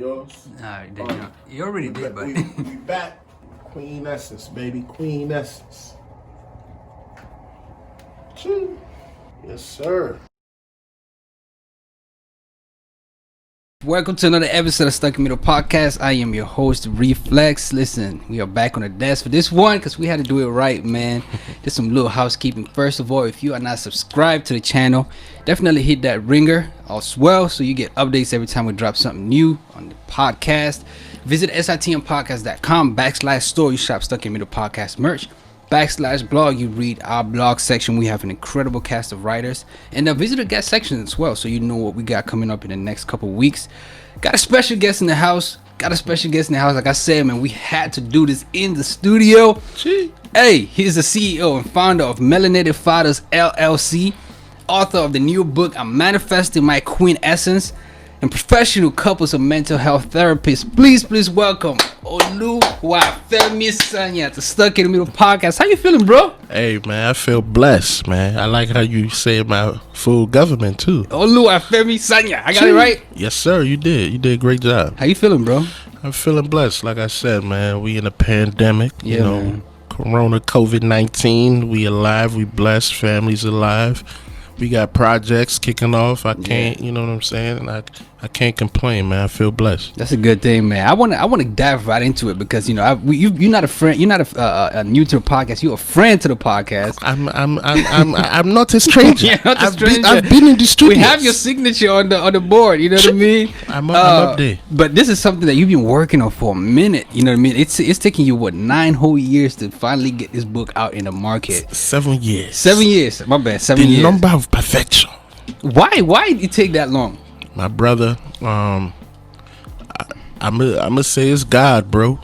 yours. Nah, you already did, but we back. Queen Essence, baby. Queen Essence. Choo. Yes, sir. welcome to another episode of Stuck in Middle Podcast. I am your host, Reflex. Listen, we are back on the desk for this one because we had to do it right, man. Just some little housekeeping. First of all, if you are not subscribed to the channel, definitely hit that ringer as well so you get updates every time we drop something new on the podcast. Visit sitmpodcast.com/store. You shop Stuck in Middle Podcast merch. /blog, you read our blog section. We have an incredible cast of writers, and visit the guest section as well, so you know what we got coming up in the next couple weeks. Got a special guest in the house. Like I said, man, we had to do this in the studio. Gee. Hey, he's the CEO and founder of Melanated Fathers LLC, author of the new book I'm Manifesting My Queen Essence, and professional couples and mental health therapist. Please welcome Oluwafemi Sanya to Stuck in the Middle Podcast. How you feeling, bro? Hey, man, I feel blessed, man. I like how you say my full government, too. Oluwafemi Sanya. I got it right? Yes, sir. You did. You did a great job. How you feeling, bro? I'm feeling blessed. Like I said, man, we in a pandemic. Yeah, you know, man. Corona, COVID-19. We alive. We blessed. Families alive. We got projects kicking off. I can't, you know what I'm saying? I can't complain, man. I feel blessed. That's a good thing, man. I want to dive right into it because you're not a friend. You're not a new to the podcast. You're a friend to the podcast. I'm not a stranger. You're not a stranger. I've been in the studio. We have your signature on the board. You know what I mean? I'm up there. But this is something that you've been working on for a minute. You know what I mean? It's taking you 9 whole years to finally get this book out in the market. 7 years. 7 years. My bad. 7 years. The number of perfection. Why did it take that long? My brother, I'm gonna say it's God, bro.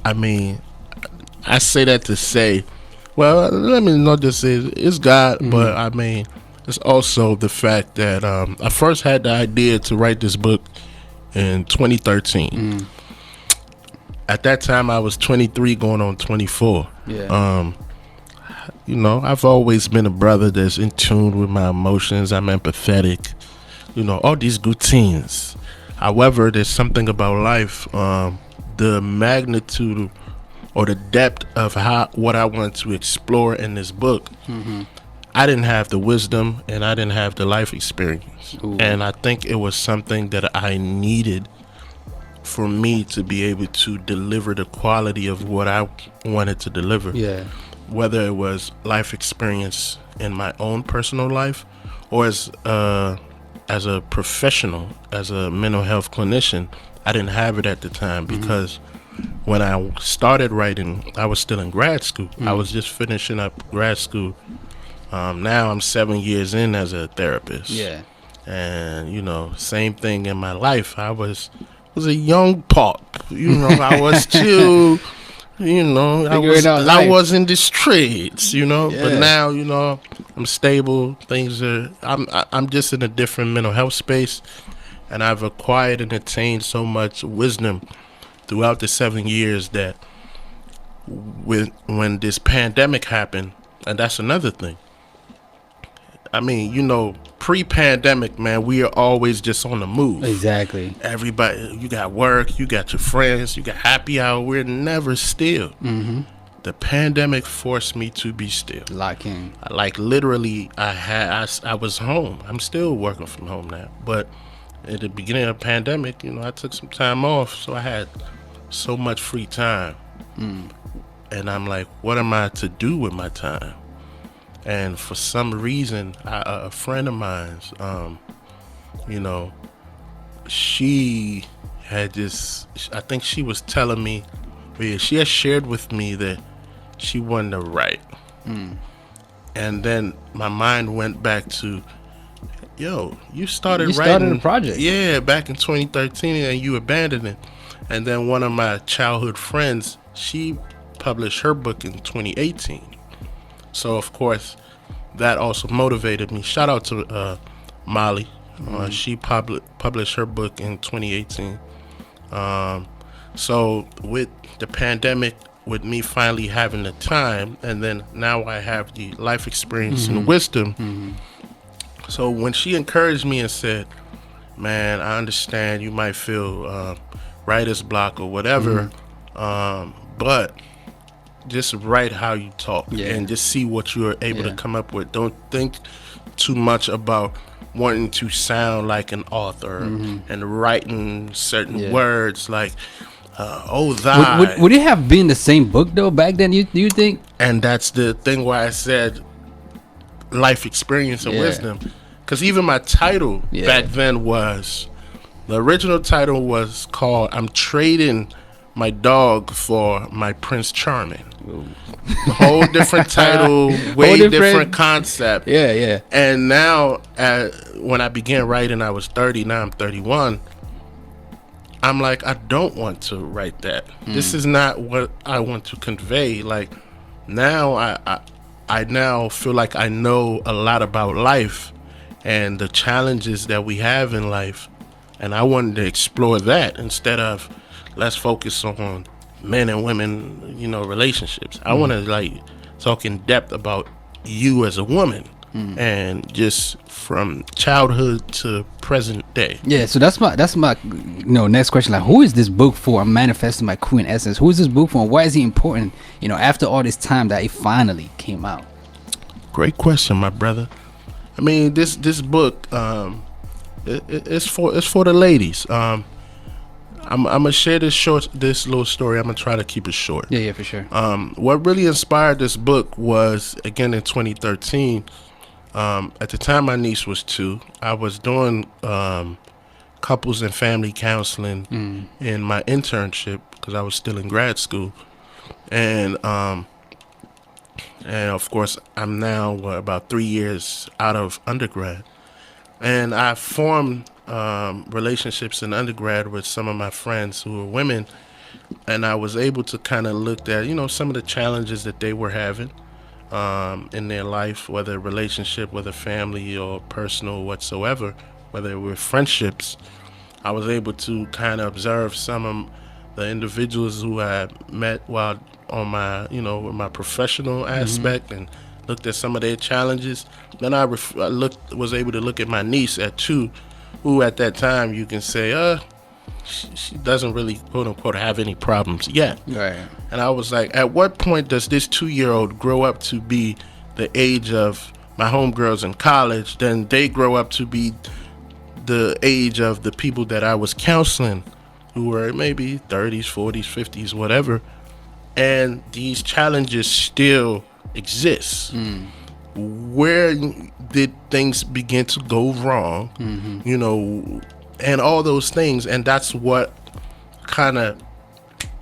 I mean, I say that to say, well, let me not just say it's God, but I mean, it's also the fact that I first had the idea to write this book in 2013. At that time, I was 23, going on 24. Yeah. You know, I've always been a brother that's in tune with my emotions. I'm empathetic. You know, all these good things. However, there's something about life, the magnitude or the depth of what I want to explore in this book. I didn't have the wisdom and I didn't have the life experience. Ooh. And I think it was something that I needed for me to be able to deliver the quality of what I wanted to deliver. Yeah. Whether it was life experience in my own personal life or as a professional, as a mental health clinician, I didn't have it at the time because when I started writing, I was still in grad school. I was just finishing up grad school. Now I'm 7 years in as a therapist. Yeah. And, you know, same thing in my life. I was a young pop. You know, I was too... You know, I was in the streets, you know, but now, you know, I'm stable. I'm just in a different mental health space, and I've acquired and attained so much wisdom throughout the 7 years that when this pandemic happened, and that's another thing. I mean, you know, pre-pandemic, man, we are always just on the move. Exactly. Everybody, you got work, you got your friends, you got happy hour. We're never still. The pandemic forced me to be still. Lock in. Like literally, I was home. I'm still working from home now. But at the beginning of the pandemic, you know, I took some time off, so I had so much free time. And I'm like, what am I to do with my time? And for some reason, a friend of mine's, you know, she had this, I think she was telling me, she had shared with me that she wanted to write. And then my mind went back to, yo, you started writing a project. Yeah, back in 2013 and you abandoned it. And then one of my childhood friends, she published her book in 2018. So, of course, that also motivated me. Shout out to Molly. She published her book in 2018. So, with the pandemic, with me finally having the time, and then now I have the life experience and wisdom. So, when she encouraged me and said, man, I understand you might feel writer's block or whatever, but just write how you talk and just see what you're able to come up with. Don't think too much about wanting to sound like an author and writing certain words like oh thy. Would it have been the same book though back then? Do you think? And that's the thing why I said life experience and wisdom, because even my title back then was, the original title was called "I'm Trading My Dog for My Prince Charming." Whole different title, way different concept. Yeah. And now, when I began writing, I was 30. Now I'm 31. I'm like, I don't want to write that. This is not what I want to convey. Like, now I now feel like I know a lot about life and the challenges that we have in life, and I wanted to explore that instead of let's focus on men and women, relationships. I want to like talk in depth about you as a woman, and just from childhood to present day. Yeah, so that's my next question. Like, who is this book for? I'm manifesting my queen essence. Who is this book for? And why is it important? After all this time that it finally came out. Great question, my brother. I mean, this book, it's for the ladies. I'm gonna share this little story. I'm gonna try to keep it short. Yeah, for sure. What really inspired this book was, again, in 2013. At the time, my niece was 2. I was doing couples and family counseling in my internship because I was still in grad school, and of course, I'm now about 3 years out of undergrad, and I formed relationships in undergrad with some of my friends who were women, and I was able to kind of look at some of the challenges that they were having in their life, whether relationship, whether family or personal whatsoever, whether it were friendships. I was able to kind of observe some of the individuals who I met while on my with my professional aspect, and looked at some of their challenges. Then I was able to look at my niece at 2, who at that time you can say she doesn't really quote unquote have any problems yet. Right. And I was like, at what point does this 2-year-old grow up to be the age of my homegirls in college? Then they grow up to be the age of the people that I was counseling, who were maybe 30s, 40s, 50s, whatever. And these challenges still exist. Where did things begin to go wrong? And all those things. And that's what kind of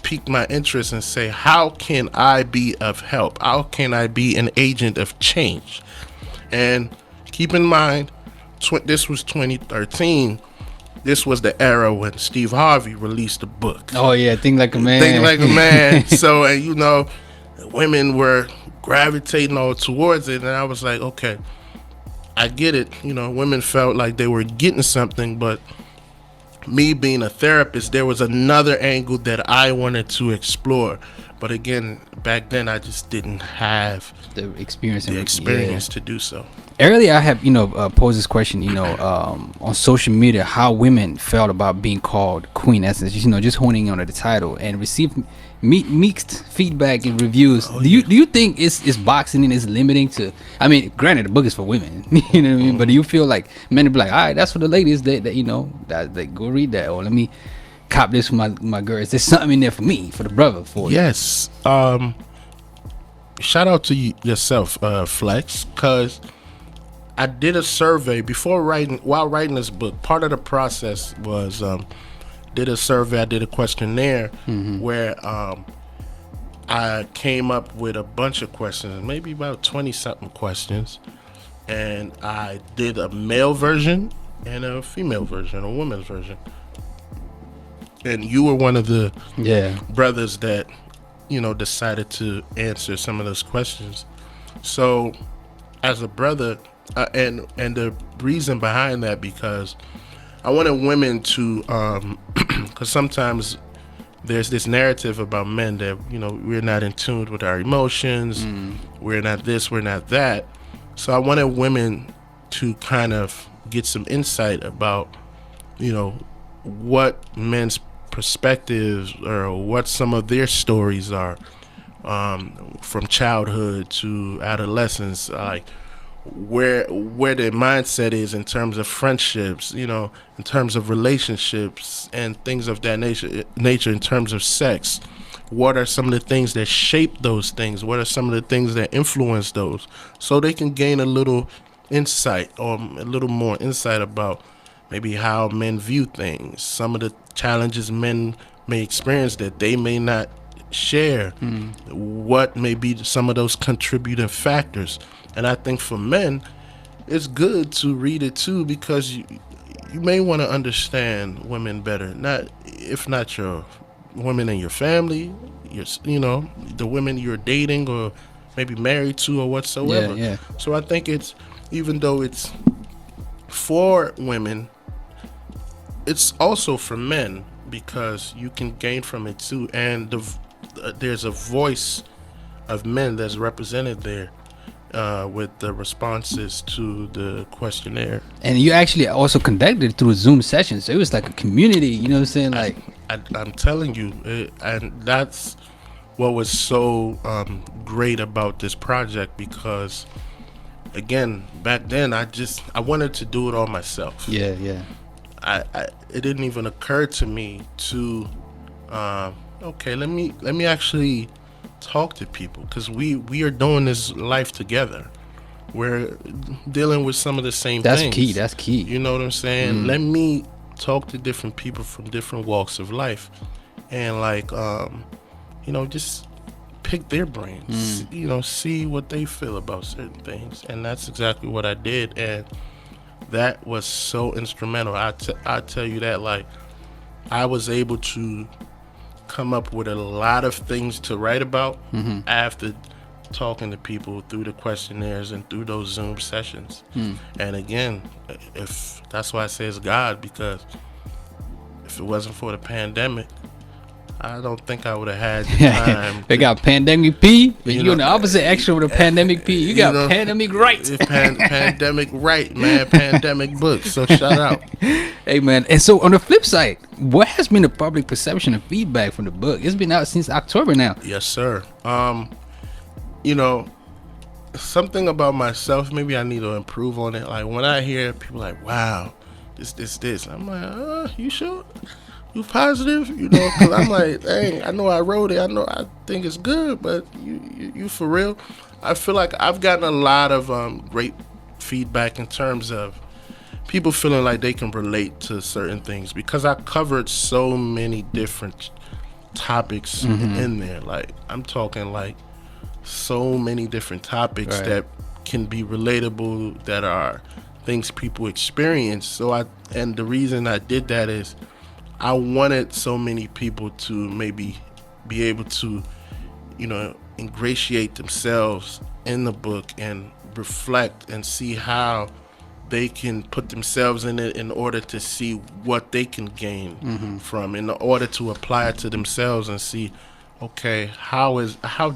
piqued my interest and say, how can I be of help? How can I be an agent of change? And keep in mind, this was 2013. This was the era when Steve Harvey released a book. Oh yeah, Think Like a Man. Think Like a Man. So, and women were gravitating all towards it, and I was like, okay, I get it. Women felt like they were getting something, but me being a therapist, there was another angle that I wanted to explore. But again, back then I just didn't have the experience to do so. Earlier I have posed this question on social media, how women felt about being called queen essence, just honing on the title, and received mixed feedback and reviews. Do you think it's boxing in is limiting to, I mean, granted the book is for women, you know what I mean, but do you feel like men be like, all right, that's for the ladies, that they go read that, or let me cop this for my girls, there's something in there for me, for the brother, for yes. Shout out to yourself, Flex, because I did a survey while writing this book. Part of the process was did a survey. I did a questionnaire where I came up with a bunch of questions, maybe about 20 something questions, and I did a male version and a female version, a woman's version. And you were one of the brothers that decided to answer some of those questions. So as a brother, and the reason behind that, because I wanted women to because sometimes there's this narrative about men that we're not in tune with our emotions, we're not this, we're not that. So I wanted women to kind of get some insight about what men's perspectives or what some of their stories are, from childhood to adolescence, like where their mindset is in terms of friendships, in terms of relationships and things of that nature in terms of sex. What are some of the things that shape those things? What are some of the things that influence those? So they can gain a little insight or a little more insight about maybe how men view things, some of the challenges men may experience that they may not share, what may be some of those contributing factors. And I think for men, it's good to read it too, because you may want to understand women better. Not if not your women in your family, the women you're dating or maybe married to or whatsoever. Yeah. So I think it's, even though it's for women, it's also for men, because you can gain from it too. And there's a voice of men that's represented there, with the responses to the questionnaire. And you actually also conducted it through Zoom sessions. So it was like a community, you know what I'm saying? Like, I'm telling you, and that's what was so great about this project, because again, back then I wanted to do it all myself. Yeah. It didn't even occur to me to okay, let me actually talk to people, because we are doing this life together. We're dealing with some of the same things. That's key. You know what I'm saying? Let me talk to different people from different walks of life, and just pick their brains. See what they feel about certain things. And that's exactly what I did, and that was so instrumental. I tell you that, like, I was able to come up with a lot of things to write about after talking to people through the questionnaires and through those Zoom sessions. And again, if that's why I say it's God, because if it wasn't for the pandemic, I don't think I would have had the time. They got Pandemic P, but you're on the opposite extra with a Pandemic P. You got Pandemic Right. Pandemic Right, man. Pandemic books. So shout out. Hey, man. And so on the flip side, what has been the public perception and feedback from the book? It's been out since October now. Yes, sir. Something about myself, maybe I need to improve on it. Like, when I hear people like, wow, this, I'm like, you sure? You positive? Because I'm like, dang, I know I wrote it. I know I think it's good, but you for real? I feel like I've gotten a lot of great feedback in terms of people feeling like they can relate to certain things, because I covered so many different topics in there. Like, I'm talking like so many different topics that can be relatable, that are things people experience. And the reason I did that is I wanted so many people to maybe be able to, ingratiate themselves in the book and reflect and see how they can put themselves in it in order to see what they can gain from, in order to apply it to themselves and see, okay, how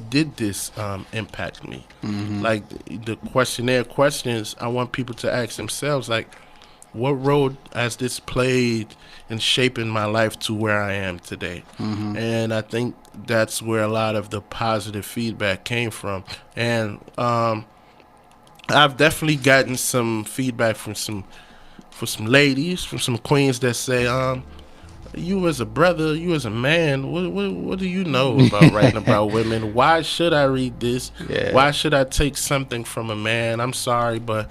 did this impact me? Like, the questionnaire questions, I want people to ask themselves, like, what role has this played in shaping my life to where I am today? And I think that's where a lot of the positive feedback came from. And I've definitely gotten some feedback from some ladies, from some queens that say, you as a brother, you as a man, what do you know about writing about women? Why should I read this? Why should I take something from a man? I'm sorry, but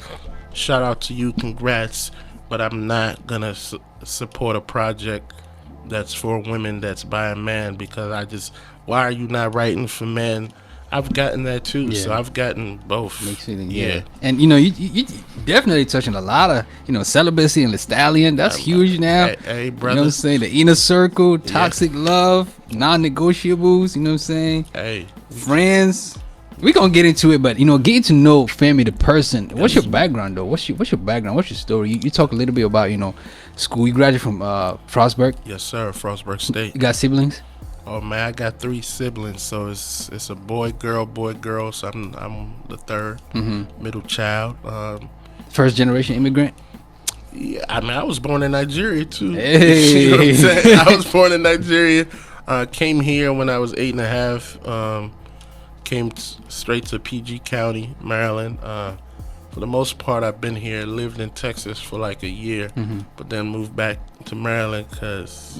shout out to you, congrats, but I'm not gonna support a project that's for women, that's by a man, because why are you not writing for men? I've gotten that too, so I've gotten both. Mixed feeling, yeah. And you definitely touching a lot of celibacy and the stallion. That's huge now. Hey, brother. You know what I'm saying? The inner circle, toxic love, non-negotiables. You know what I'm saying? Hey, friends. We gonna get into it, but getting to know Femi the person. What's your background though? What's your background? What's your story? You talk a little bit about school. You graduated from Frostburg. Yes, sir. Frostburg State. You got siblings? Oh man, I got 3 siblings, so it's a boy, girl. So I'm the third, middle child. First generation immigrant. Yeah, I mean, I was born in Nigeria too. Hey. You know what I'm saying? I was born in Nigeria. Came here when I was 8.5. Came straight to PG County, Maryland. For the most part, I've been here. Lived in Texas for like a year, but then moved back to Maryland because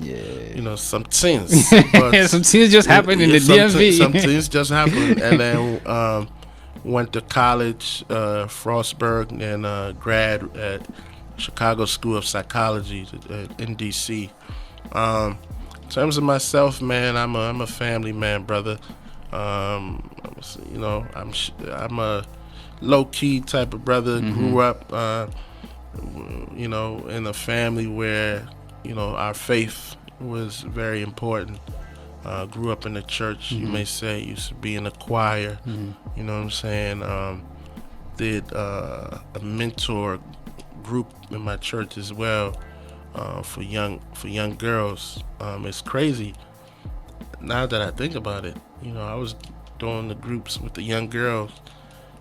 some things. But some things just happened in the DMV. Some things just happened, and then went to college, Frostburg, and grad at Chicago School of Psychology in DC. In terms of myself, man, I'm a family man, brother. I'm a low key type of brother. Grew up, in a family where our faith was very important. Grew up in the church, you may say. Used to be in a choir. You know what I'm saying? Did a mentor group in my church as well, for young girls. It's crazy now that I think about it. I was doing the groups with the young girls,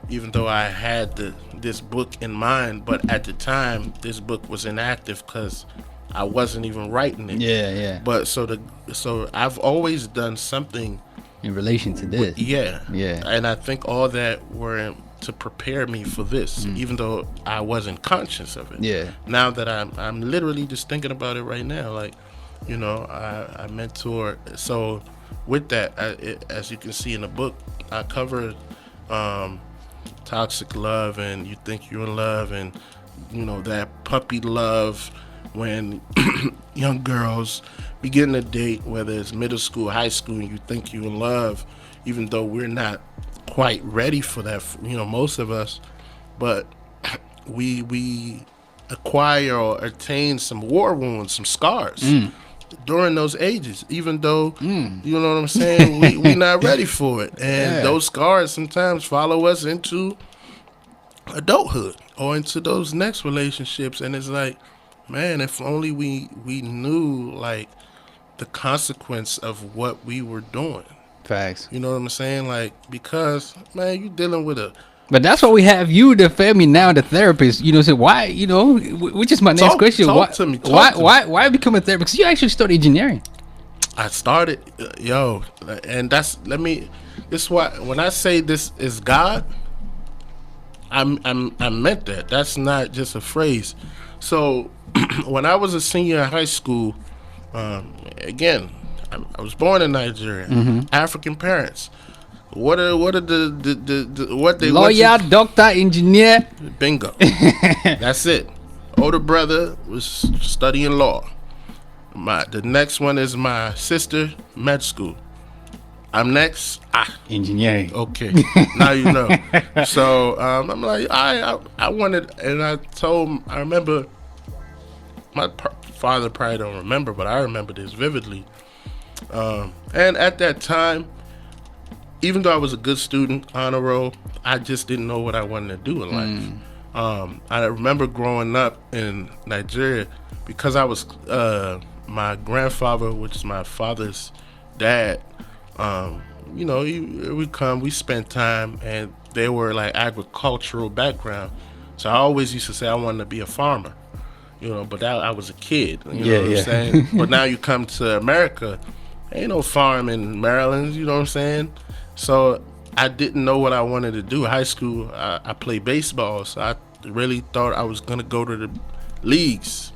even though I had this book in mind, but at the time this book was inactive because I wasn't even writing it. Yeah. But so I've always done something in relation to this. Yeah. Yeah. And I think all that were to prepare me for this, even though I wasn't conscious of it. Yeah. Now that I'm literally just thinking about it right now, like, I mentor. So with that, as you can see in the book, I covered toxic love, and you think you're in love, and that puppy love when young girls begin to date, whether it's middle school, high school, and you think you're in love, even though we're not quite ready for that, most of us, but we acquire or attain some war wounds, some scars during those ages, even though you know what I'm saying, we not ready for it, and those scars sometimes follow us into adulthood or into those next relationships. And it's like, man, if only we knew like the consequence of what we were doing. Facts. You know what I'm saying? Like, because man, you dealing with But that's why we have you, the family now, the therapist. So why? Which is my next question. Talk to me. Why become a therapist? Because you actually studied engineering. I started, and this why when I say this is God, I meant that. That's not just a phrase. So when I was a senior in high school, again, I was born in Nigeria, African parents. What are the what they lawyer, doctor, engineer? Bingo. That's it. Older brother was studying law. The next one is my sister, med school. I'm next. Engineering. Okay, now you know. So I'm like, I wanted, and I remember, my father probably don't remember, but I remember this vividly. And at that time, even though I was a good student, honor roll, I just didn't know what I wanted to do in life. I remember growing up in Nigeria, because I was, my grandfather, which is my father's dad, we spent time, and they were like agricultural background. So I always used to say I wanted to be a farmer, but I was a kid, know what I'm saying? But now you come to America, ain't no farm in Maryland, you know what I'm saying? So I didn't know what I wanted to do. High school, I played baseball, so I really thought I was going to go to the leagues.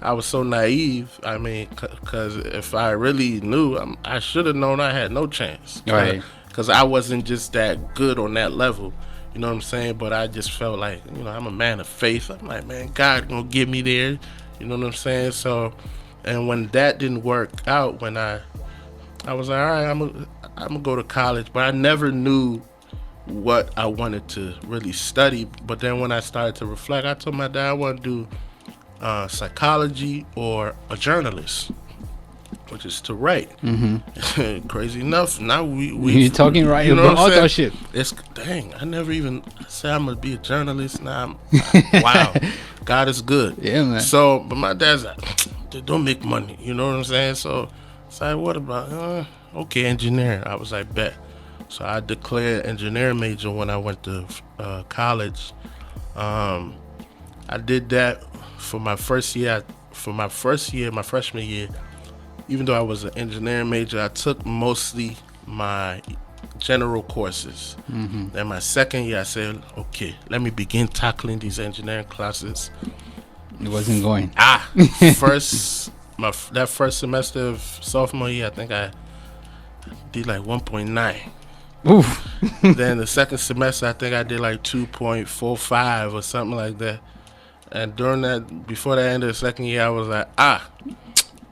I was so naive, because if I really knew, I should have known I had no chance. Right. Because I wasn't just that good on that level, you know what I'm saying? But I just felt like, I'm a man of faith. I'm like, man, God gonna get me there, you know what I'm saying? So, and when that didn't work out, when I was like, all right, I'm gonna go to college, but I never knew what I wanted to really study. But then when I started to reflect, I told my dad I want to do psychology or a journalist, which is to write. Crazy enough, now we you're talking right, about authorship. It's dang, I never even said I'm gonna be a journalist. Now wow, God is good. Yeah, man. So, but my dad's like, they don't make money, you know what I'm saying? So it's like, what about okay, engineering? I was like, bet. So I declared engineering major when I went to college. I did that for my first year. For my first year, my freshman year, even though I was an engineering major, I took mostly my general courses. Then my second year, I said, okay, let me begin tackling these engineering classes. It wasn't going. First, that first semester of sophomore year, I think I did like 1.9. Oof. Then the second semester, I think I did like 2.45 or something like that. And during that, before the end of the second year, I was like,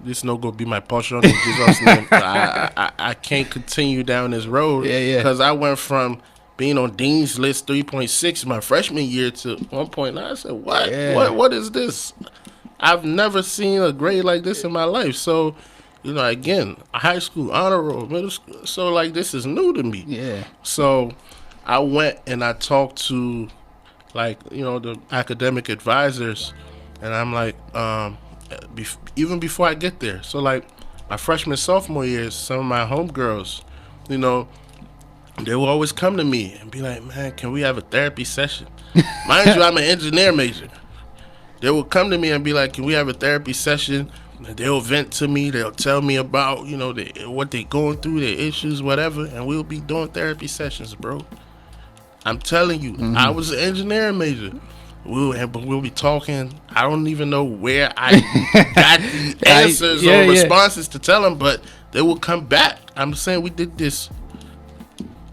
this no gonna be my portion in Jesus' name. I can't continue down this road. Yeah. Because I went from being on Dean's List 3.6 my freshman year to 1.9. I said, what? Yeah. What is this? I've never seen a grade like this in my life. So, again, high school, honor roll, middle school. So, like, this is new to me. Yeah. So, I went and I talked to, like, the academic advisors. And I'm like, even before I get there. So, like, my freshman, sophomore years, some of my homegirls, they will always come to me and be like, man, can we have a therapy session? Mind you, I'm an engineer major. They will come to me and be like, can we have a therapy session? And they'll vent to me. They'll tell me about, what they're going through, their issues, whatever. And we'll be doing therapy sessions, bro. I'm telling you, I was an engineering major. We'll be talking. I don't even know where I got the answers or responses to tell them, but they will come back. I'm saying we did this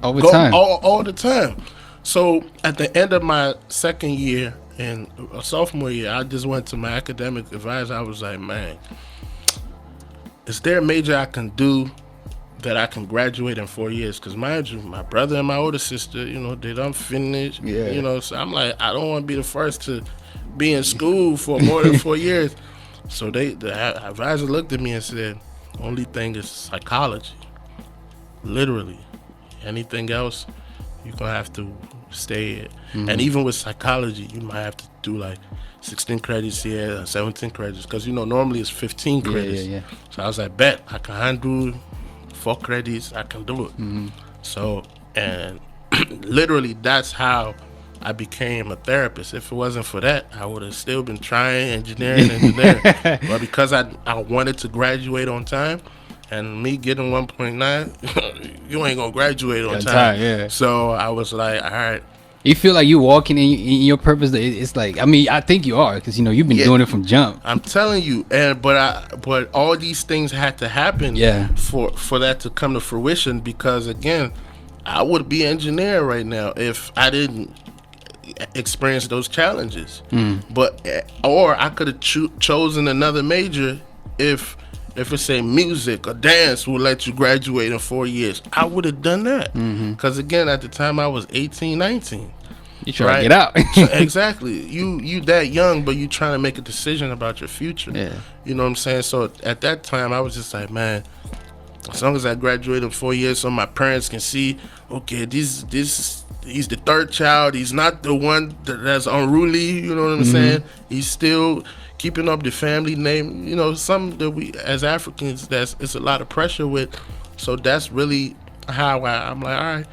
all the time. So at the end of my second year and sophomore year, I just went to my academic advisor. I was like, man, is there a major I can do that I can graduate in 4 years? Because mind you, my brother and my older sister, they done finish. Yeah. So I'm like, I don't want to be the first to be in school for more than 4 years. So the advisor looked at me and said, only thing is psychology. Literally. Anything else, you're going to have to stay at. And even with psychology, you might have to do like 16 credits here, 17 credits. Because, normally it's 15 credits. Yeah. So I was like, bet, I can handle 4 credits, I can do it. So, and literally that's how I became a therapist. If it wasn't for that, I would have still been trying engineering. But because I wanted to graduate on time, and me getting 1.9, you ain't gonna graduate on time. Yeah. So I was like, all right. You feel like you walking in your purpose. It's like, I think you are, because you've been doing it from jump. I'm telling you, but all these things had to happen. Yeah. For that to come to fruition, because again, I would be an engineer right now if I didn't experience those challenges. Or I could have chosen another major if it's a music or dance will let you graduate in 4 years. I would have done that. Because again, at the time I was 18, 19. You trying to get out. Exactly. You that young, but you trying to make a decision about your future. Yeah. You know what I'm saying? So at that time, I was just like, man, as long as I graduate in 4 years so my parents can see, okay, he's the third child. He's not the one that's unruly. You know what I'm saying? He's still keeping up the family name. Some that we as Africans, it's a lot of pressure with. So that's really how I'm like, all right,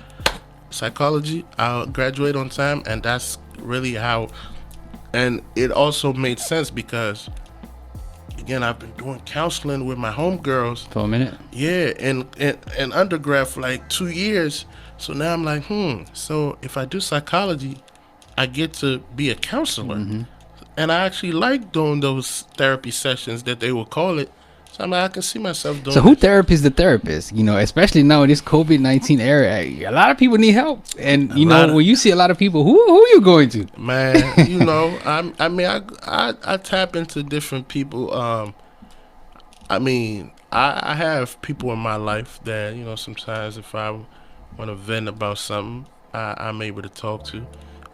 psychology, I'll graduate on time. And that's really how. And it also made sense because, again, I've been doing counseling with my homegirls for a minute. Yeah, and undergrad for like 2 years. So now I'm like, so if I do psychology, I get to be a counselor. And I actually like doing those therapy sessions that they will call it. So I'm like, I can see myself doing. So who therapies the therapist? Especially now in this COVID-19 era, a lot of people need help. And when you see a lot of people, who you going to? Man, I tap into different people. I have people in my life that sometimes if I want to vent about something, I'm able to talk to.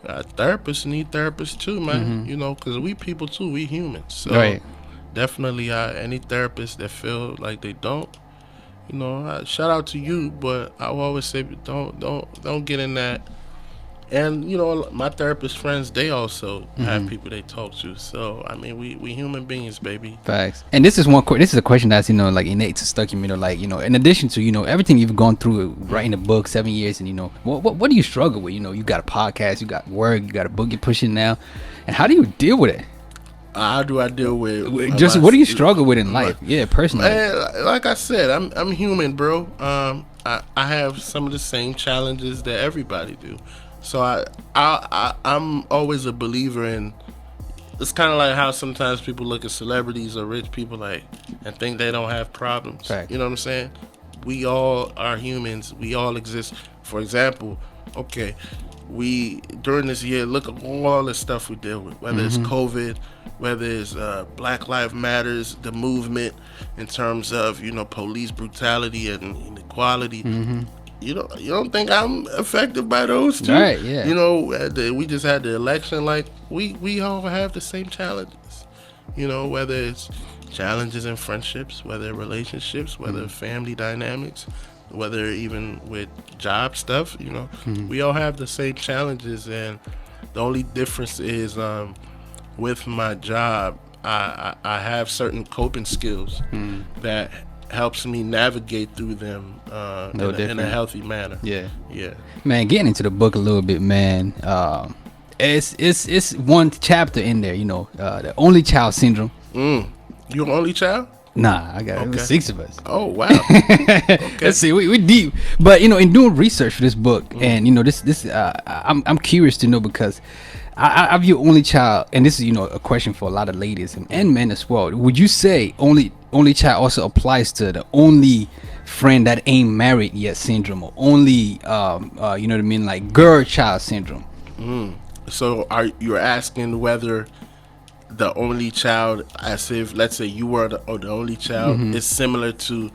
Therapists need therapists too, man. Because we people too, we humans. So right. Definitely, any therapist that feel like they don't, shout out to you. But I will always say, don't get in that And you know, my therapist friends, they also have Mm-hmm. people they talk to. So I mean, we human beings, baby. Facts. And this is this is a question that's like innate to stuck in me. Like in addition to everything you've gone through, writing a book, 7 years, and what do you struggle with? You got a podcast, you got work, you got a book you're pushing now, and how do you deal with it? How do I deal with Just what do you struggle with in life? Yeah, personally. Like I said, I'm human, bro. I have some of the same challenges that everybody do. So I'm always a believer in. It's kind of like how sometimes people look at celebrities or rich people and think they don't have problems. Fact. You know what I'm saying? We all are humans. We all exist. For example, okay, we during this year look at all the stuff we deal with, whether it's COVID, whether it's Black Lives Matters, the movement in terms of police brutality and inequality. You don't think I'm affected by those too? Right, yeah. We just had the election. Like we all have the same challenges. Whether it's challenges in friendships, whether relationships, whether family dynamics, whether even with job stuff. We all have the same challenges, and the only difference is with my job, I have certain coping skills that helps me navigate through them in a healthy manner. Yeah. Yeah. Man, getting into the book a little bit, man. It's one chapter in there, the only child syndrome. You an only child? Nah, I got it. Was 6 of us. Oh wow. Okay. Let's see, we deep. But in doing research for this book, and this I'm curious to know because I view only child, and this is a question for a lot of ladies and men as well. Would you say only child also applies to the only friend that ain't married yet syndrome, or only you know what I mean, like girl child syndrome? So you're asking whether the only child, as if let's say you were the only child, is similar to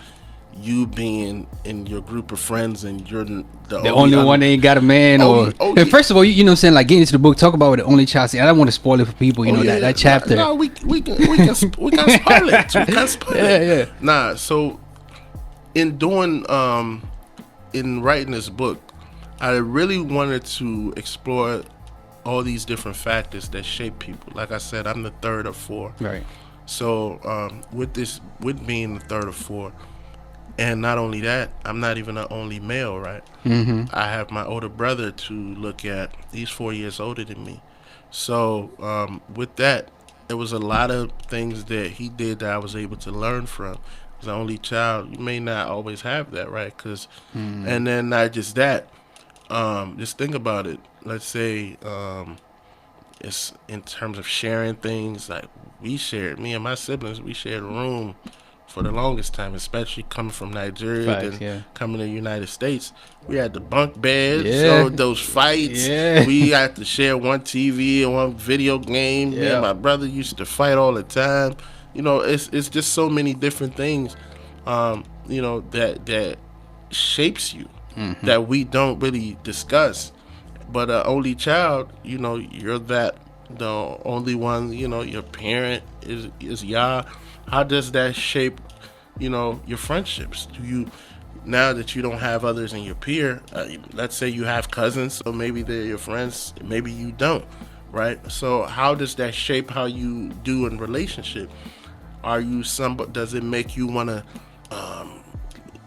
you being in your group of friends and you're the only one that ain't got a man? And first of all, you know what I'm saying, like getting into the book, talk about what the only child. I don't want to spoil it for people. That chapter. No, we can spoil it. We can spoil it. Yeah. Nah. So in doing in writing this book, I really wanted to explore all these different factors that shape people. Like I said, I'm the third of 4. Right. So with being the third of 4. And not only that, I'm not even the only male, right? I have my older brother to look at. He's 4 years older than me. So with that, there was a lot of things that he did that I was able to learn from. As an only child, you may not always have that, right? And then not just that, just think about it. Let's say it's in terms of sharing things. Like me and my siblings, we shared a room for the longest time, especially coming from Nigeria and coming to the United States. We had the bunk beds, so those fights. We had to share one TV and one video game. Me and my brother used to fight all the time. It's just so many different things, that shapes you that we don't really discuss. But only child, you're the only one. Your parent is Yah. How does that shape, your friendships? Do you, now that you don't have others in your peer, let's say you have cousins, so maybe they're your friends, maybe you don't, right? So how does that shape how you do in relationship? Are you does it make you want to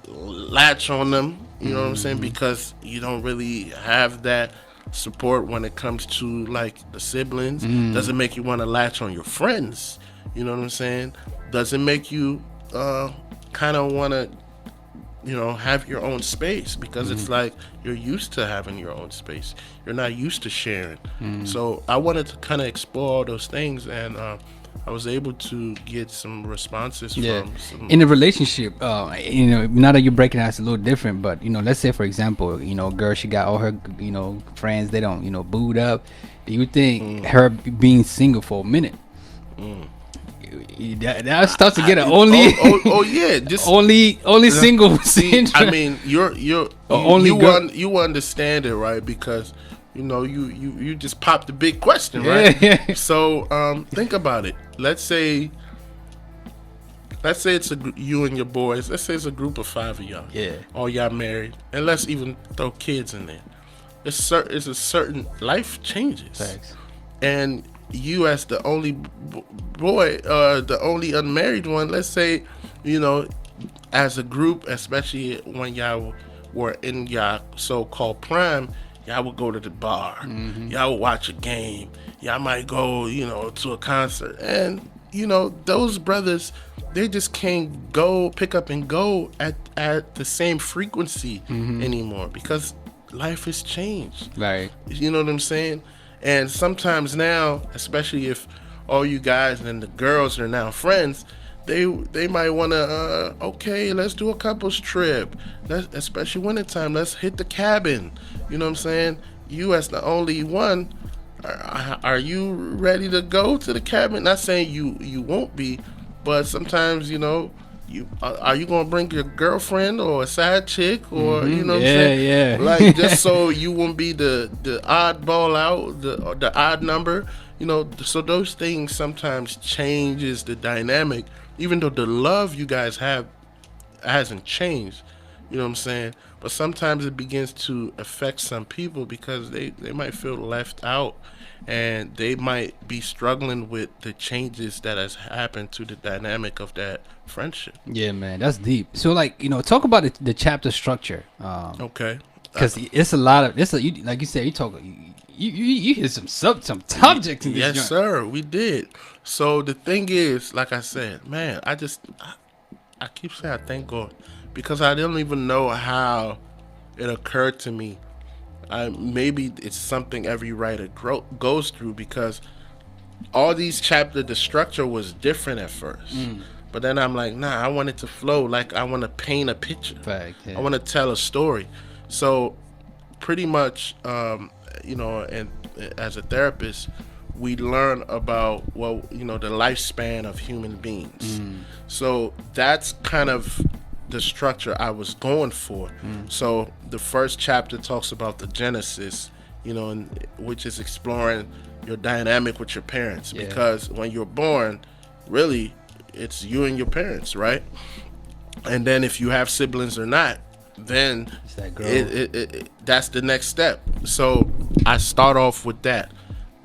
latch on them? You know what I'm saying? Because you don't really have that support when it comes to like the siblings. Does it make you want to latch on your friends? You know what I'm saying? Does it make you kind of want to, have your own space? Because it's like you're used to having your own space. You're not used to sharing. So I wanted to kind of explore all those things, and I was able to get some responses from some. In a relationship, now that you're breaking out, it's a little different, but let's say for example, girl, she got all her friends, they don't booed up. Do you think her being single for a minute, that starts to get an only just only single syndrome? I mean, you understand it, right? Because you just popped the big question, right? So think about it. Let's say it's you and your boys. Let's say it's a group of 5 of y'all. Yeah. All y'all married, and let's even throw kids in there. it's a certain life changes, Facts. and you as the only boy, the only unmarried one, let's say, you know, as a group, especially when y'all were in y'all so-called prime, y'all would go to the bar, y'all would watch a game, y'all might go, you know, to a concert, and you know those brothers, they just can't go pick up and go at the same frequency anymore because life has changed. Right. You know what I'm saying? And sometimes now, especially if all you guys and the girls are now friends, they might want to okay, let's do a couples trip. Let's, especially wintertime, let's hit the cabin. You know what I'm saying? You as the only one, are you ready to go to the cabin? Not saying you won't be, but sometimes, you know, you are you gonna bring your girlfriend or a side chick, or you know what I'm saying? Yeah. Like, just so you won't be the oddball out, the odd number, you know. So those things sometimes changes the dynamic, even though the love you guys have hasn't changed. You know what I'm saying? But sometimes it begins to affect some people because they might feel left out, and they might be struggling with the changes that has happened to the dynamic of that friendship. Yeah, man, that's deep. So, like, you know, talk about the chapter structure. Okay. Because it's a lot of you, like you said, you talk, you hit some subjects in this Yes, joint. sir. We did. So the thing is, like I said, man, I keep saying I thank God because I didn't even know how it occurred to me. Maybe it's something every writer goes through, because all these chapters, the structure was different at first. But then I'm like, nah, I want it to flow. Like, I want to paint a picture. Fact, yeah. I want to tell a story. So pretty much, you know, and as a therapist, we learn about, well, you know, the lifespan of human beings. So that's kind of the structure I was going for. So the first chapter talks about the genesis, you know, which is exploring your dynamic with your parents. Yeah. Because when you're born, really, it's you and your parents, right? And then if you have siblings or not, then It's that girl. that's the next step. So I start off with that,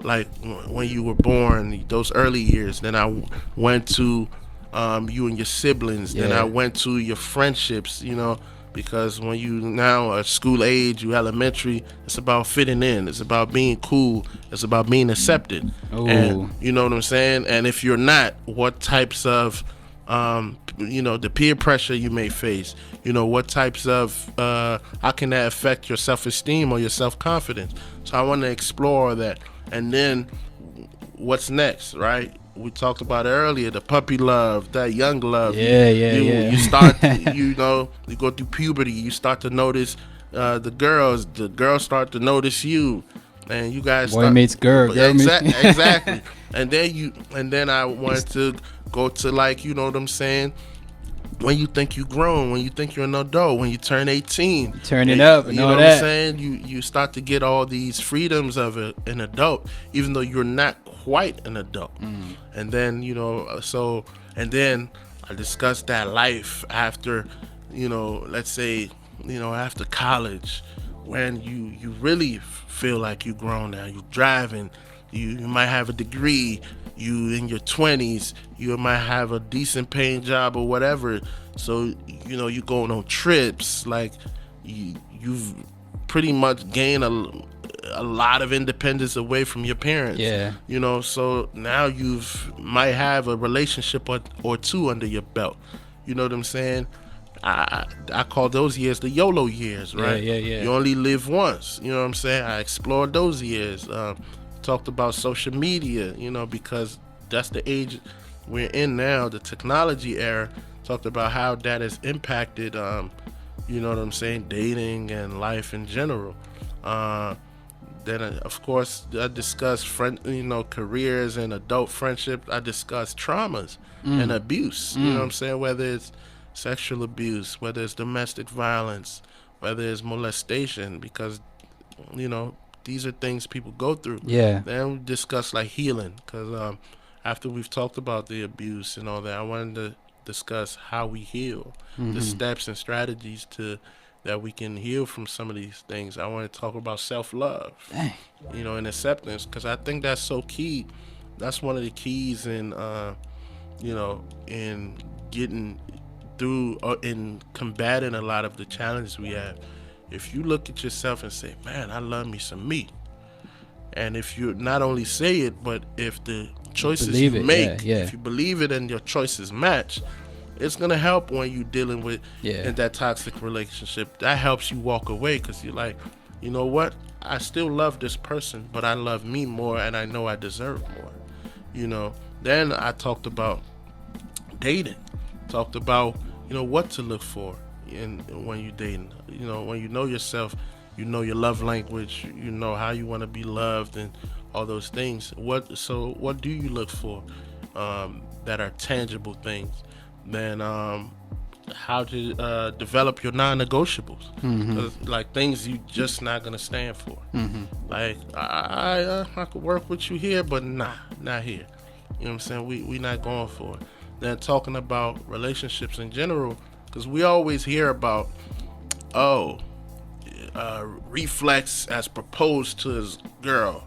like when you were born, those early years. Then I went to you and your siblings. Then Yeah. I went to your friendships, you know, because when you now are school age, you elementary, it's about fitting in. It's about being cool. It's about being accepted. Ooh. And you know what I'm saying? And if you're not, what types of you know, the peer pressure you may face, you know, what types of how can that affect your self-esteem or your self-confidence? So I want to explore that. And then what's next, right? We talked about it earlier, the puppy love, that young love. Yeah. You start, you know, you go through puberty, you start to notice the girls start to notice you, and you guys Boy meets girl, girl meets- exactly. And then I wanted to go to, like, you know what I'm saying, when you think you grown, when you think you're an adult, when you turn 18, Turn it up and you all know that. what I'm saying, you start to get all these freedoms of an adult, even though you're not quite an adult. And then, you know, so, and then I discussed that life after, you know, let's say, you know, after college, when you really feel like you grown now, you driving, you might have a degree, you in your 20s, you might have a decent paying job or whatever. So, you know, you going on trips, like you've pretty much gained a lot of independence away from your parents. Yeah. You know, so now might have a relationship or two under your belt. You know what I'm saying? I call those years the YOLO years, right? Yeah. You only live once. You know what I'm saying? I explored those years. Talked about social media, you know, because that's the age we're in now, the technology era. Talked about how that has impacted, you know what I'm saying, dating and life in general. Then, of course, I discussed careers and adult friendship. I discussed traumas and abuse. You know what I'm saying? Whether it's sexual abuse, whether it's domestic violence, whether it's molestation, because, you know, these are things people go through. Yeah. Then we discuss like healing, because after we've talked about the abuse and all that, I wanted to discuss how we heal, the steps and strategies to that we can heal from some of these things. I want to talk about self-love, Dang. and acceptance, because I think that's so key. That's one of the keys in getting through in combating a lot of the challenges we have. If you look at yourself and say, man, I love me some me, and if you not only say it, but if the choices Believe you it, make, yeah. if you believe it and your choices match, it's gonna help when you're dealing with in that toxic relationship. That helps you walk away, because you're like, you know what? I still love this person, but I love me more, and I know I deserve more. Then I talked about dating. Talked about what to look for in when you're dating. When you know yourself, you know your love language, you know how you want to be loved, and all those things. What do you look for that are tangible things? Then how to develop your non-negotiables, like things you just not gonna stand for. Like I could work with you here, but not here. You know what I'm saying? We not going for it. Then talking about relationships in general, because we always hear about, Reflex has proposed to his girl.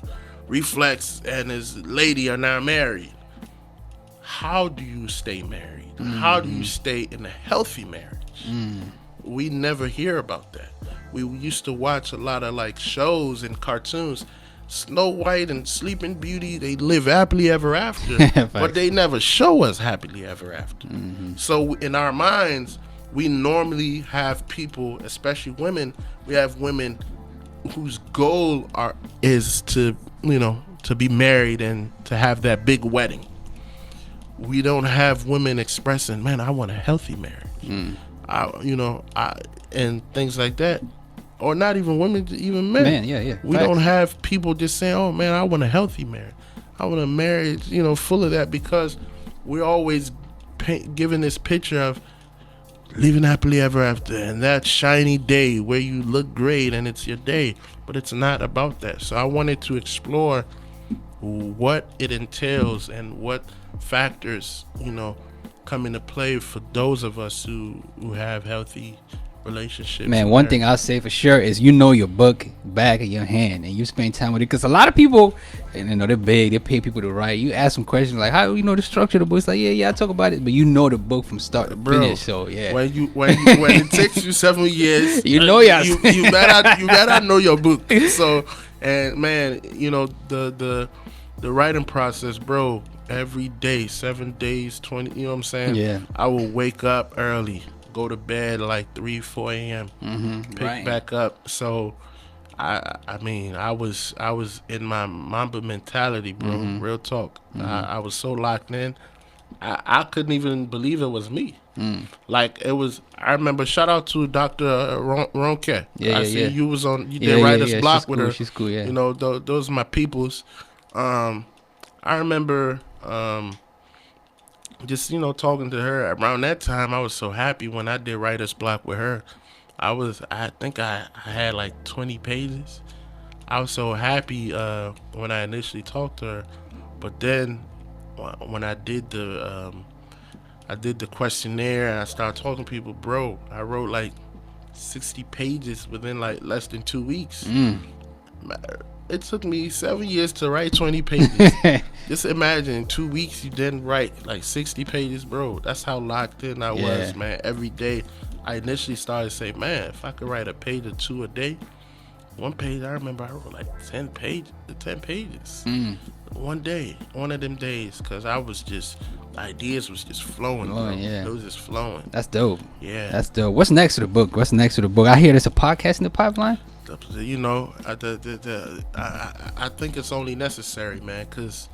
Reflex and his lady are now married. How do you stay married? How do you stay in a healthy marriage? We never hear about that. We used to watch a lot of like shows and cartoons. Snow White and Sleeping Beauty, they live happily ever after, but they never show us happily ever after. So in our minds, we normally have people, especially women, we have women whose goal is to be married and to have that big wedding. We don't have women expressing, man, I want a healthy marriage. And things like that. Or not even women, even men. Yeah. We don't have people just saying, oh man, I want a healthy marriage. I want a marriage, full of that, because we're always giving this picture of living happily ever after and that shiny day where you look great and it's your day. But it's not about that. So I wanted to explore what it entails and what factors, come into play for those of us who have healthy relationships. Man, one thing I'll say for sure is your book back in your hand and you spend time with it, because a lot of people, and they're big, they pay people to write. You ask them questions like, how the structure of the book? It's like, yeah, I talk about it, but the book from start to finish. So yeah, when it takes you 7 years, you better know your book. So, and man, the writing process, bro, every day, 7 days, 20, you know what I'm saying? Yeah. I will wake up early, go to bed like 3-4 a.m. Pick back up. So I mean I was in my Mamba mentality, bro. Real talk. I was so locked in. I couldn't even believe it was me. Like it was. I remember. Shout out to Dr. Ronke. I see you was on. You did writer's block with her. She's cool. Yeah. Those are my peoples. I remember. Just talking to her around that time. I was so happy when I did writer's block with her. I think I had like 20 pages. I was so happy when I initially talked to her, but then when I did the questionnaire and I started talking to people, bro, I wrote like 60 pages within like less than 2 weeks. It took me 7 years to write 20 pages. Just imagine, in 2 weeks you didn't write like 60 pages, bro. That's how locked in I was, man. Every day I initially started to say, man, if I could write a page or two a day. One page, I remember I wrote like 10 pages. One day, one of them days, because I was just, ideas was just flowing. It was just flowing. That's dope. Yeah. That's dope. What's next to the book? I hear there's a podcast in the pipeline. I think it's only necessary, man, because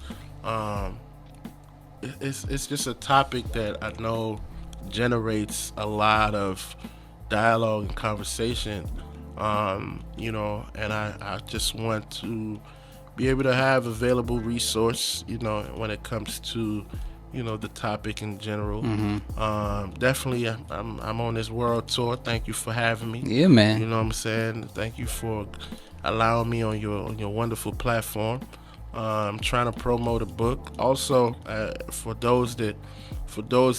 it's just a topic that I know generates a lot of dialogue and conversation. And I just want to be able to have available resource, when it comes to, the topic in general. Definitely, I'm on this world tour. Thank you for having me. Yeah, man. You know what I'm saying? Thank you for allowing me on your wonderful platform. I'm trying to promote a book. Also, for those that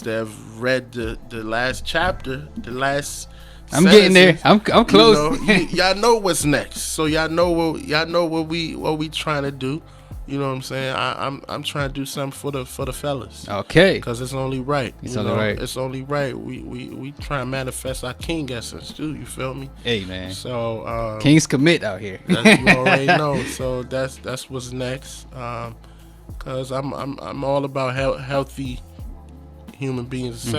have read the last chapter, the last I'm getting there. I'm close. Y'all know what's next. So y'all know what we trying to do. You know what I'm saying? I'm trying to do something for the fellas. Okay. Because it's only right. It's only right. It's only right. We try and manifest our king essence too. You feel me? Hey man. So kings commit out here. You already know. So that's what's next. Cause I'm all about healthy human beings,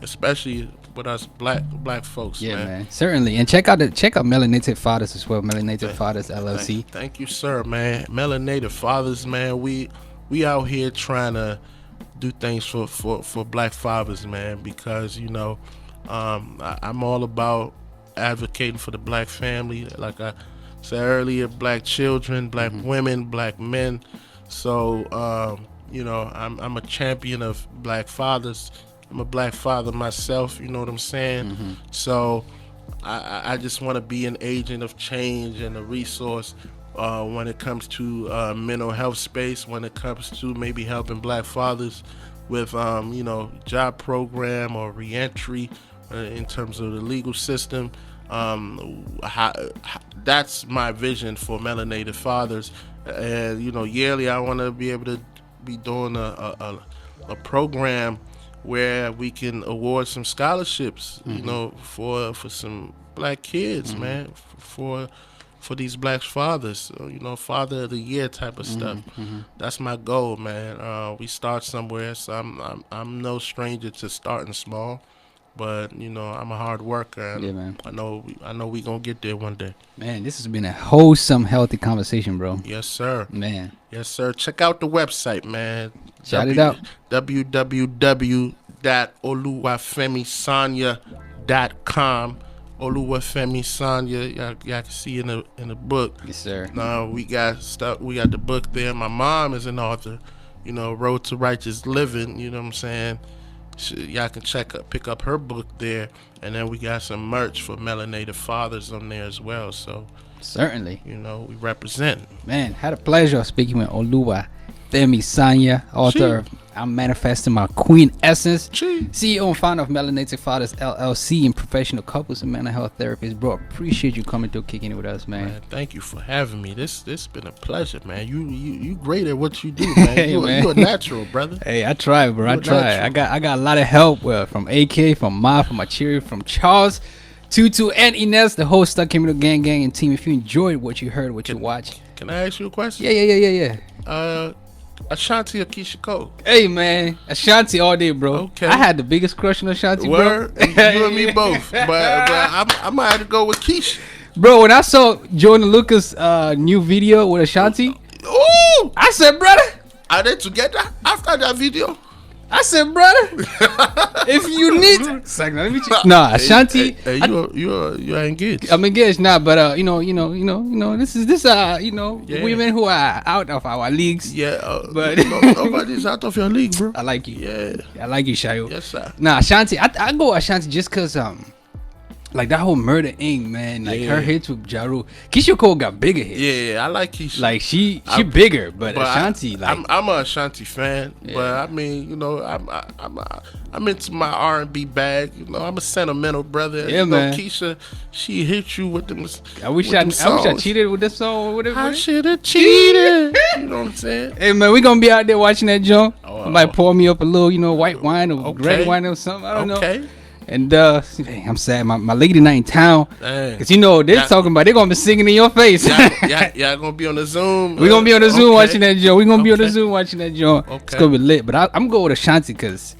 especially with us black folks. Yeah, man. Certainly. And check out Melanated Fathers as well. Melanated Fathers LLC. Thank you, sir, man. Melanated Fathers, man. We out here trying to do things for black fathers, man. Because I'm all about advocating for the black family. Like I said earlier, black children, black women, black men. So I'm a champion of black fathers. I'm a black father myself, you know what I'm saying? So I just want to be an agent of change and a resource when it comes to mental health space, when it comes to maybe helping black fathers with job program or reentry in terms of the legal system. That's my vision for Melanated Fathers. And yearly I want to be able to be doing a program where we can award some scholarships, for some black kids, man, for these black fathers, Father of the Year type of stuff. That's my goal, man. We start somewhere, so I'm no stranger to starting small, but I'm a hard worker, and man. I know we gonna get there one day. Man, this has been a wholesome, healthy conversation, bro. Yes, sir. Man. Yes, sir. Check out the website, man. Shout it out. www.oluwafemisanya.com. Oluwafemi Sanya, y'all can see in the book. Yes, sir. Now we got the book there. My mom is an author. Road to Righteous Living. You know what I'm saying? Y'all can pick up her book there, and then we got some merch for Melanated Fathers on there as well. So certainly, we represent. Man, had a pleasure of speaking with Oluwafemi Sanya, author of I'm Manifesting My Queen Essence, CEO and founder of Melanated Fathers LLC, and professional couples and mental health therapist. Bro, appreciate you coming through, kicking it with us, man. Thank you for having me. This been a pleasure, man. You great at what you do, man. You a natural, brother. Hey, I try, bro. I try. I got a lot of help from AK, from Ma, from Achiri, from Charles, Tutu, and Inez, the whole Stuck in Middle Gang and team. If you enjoyed what you heard, what you watched, can I ask you a question? Yeah. Ashanti or Keisha Cole? Hey man, Ashanti all day, bro. Okay. I had the biggest crush on Ashanti, bro. You and me both. But I might have to go with Keisha. Bro, when I saw Jordan Lucas' new video with Ashanti, I said, brother, are they together after that video? I said, brother, if you need, let me check. Nah, Ashanti. Hey, you're engaged. I'm engaged now, but this is women who are out of our leagues. Yeah, but nobody's out of your league, bro. I like you. Yeah, I like you, Shayo. Yes, sir. Nah, Ashanti. I go Ashanti just cause like that whole Murder Inc. man, like her hits with Jaru. Keisha Cole got bigger hits. Yeah, I like Keisha. Like she bigger, but Ashanti, I'm a Ashanti fan, but I mean, I'm into my R&B bag. I'm a sentimental brother. Man. Keisha, she hit you with them. I wish I cheated with this song. Whatever. I should have cheated. You know what I'm saying? Hey man, we gonna be out there watching that joint. I might pour me up a little, white wine or red wine or something. I don't know. And I'm sad, my lady not in town. Cause they're talking about they're gonna be singing in your face. Yeah, gonna be on the Zoom. We're gonna be on the Zoom watching that joint. We're gonna be on the Zoom watching that joint. It's gonna be lit. But I'm going with Ashanti cause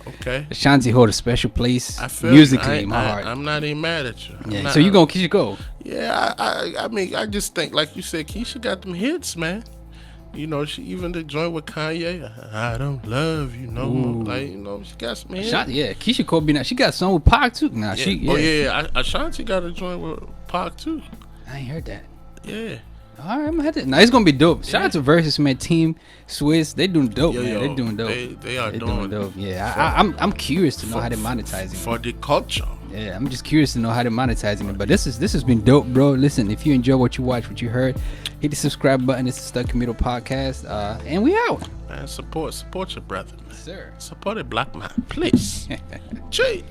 Ashanti hold a special place musically in my heart. I'm not even mad at you. So you gonna Keisha Cole? Yeah, I mean I just think like you said, Keisha got them hits, man. She even the joint with Kanye. I don't love you no more. Like she got some hits. Keisha Cole she got some with Pac too. Nah, Ashanti got a joint with Pac too. I ain't heard that. Yeah. All right, I'm gonna have to. Nah, it's gonna be dope. Shout out to Versus, man. Team Swiss, they doing dope, man. They doing dope. They are doing dope. Yeah, I'm curious to know how they're monetizing it. For the culture. Yeah, I'm just curious to know how they're monetizing it. But this has been dope, bro. Listen, if you enjoy what you watch, what you heard, hit the subscribe button. It's the Stuck in Middle Podcast, and we out. Man, support your brother, man. Sir. Support a black man, please. Chee.